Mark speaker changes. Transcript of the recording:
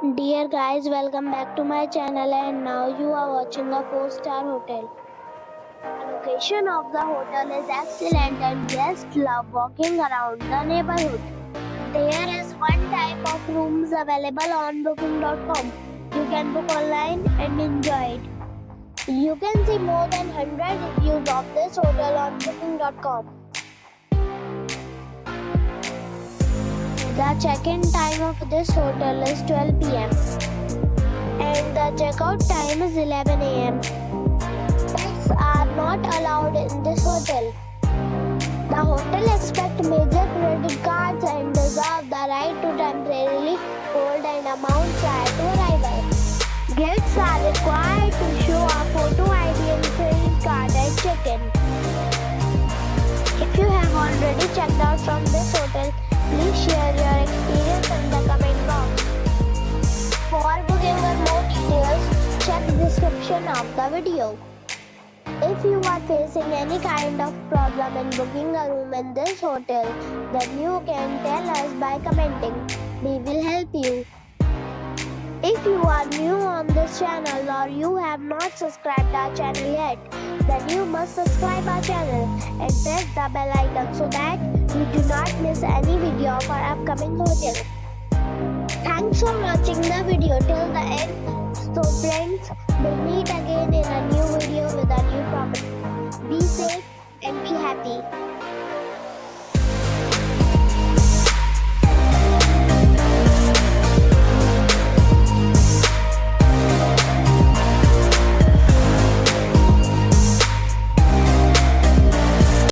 Speaker 1: Dear guys, welcome back to my channel and now you are watching a 4-star hotel. The location of the hotel is excellent and guests love walking around the neighborhood. There is one type of rooms available on booking.com. You can book online and enjoy it. You can see more than 100 reviews of this hotel on booking.com. The check-in time of this hotel is 12 p.m. and the checkout time is 11 a.m. Pets are not allowed in this hotel. The hotel accepts major credit cards and reserves the right to temporarily hold an amount prior to arrival. Guests are required to show a photo ID and credit card at check-in. If you have already checked out from this hotel, please share your experience in the comment box. For booking or more details, check the description of the video. If you are facing any kind of problem in booking a room in this hotel, then you can tell us by commenting. We will help you. If you are new on this channel or you have not subscribed our channel yet, then you must subscribe our channel and press the bell icon so that you do not miss any video of our upcoming hotel. Thanks for watching the video till the end. So friends, we'll meet again in a new video with a new property. Be safe and be happy.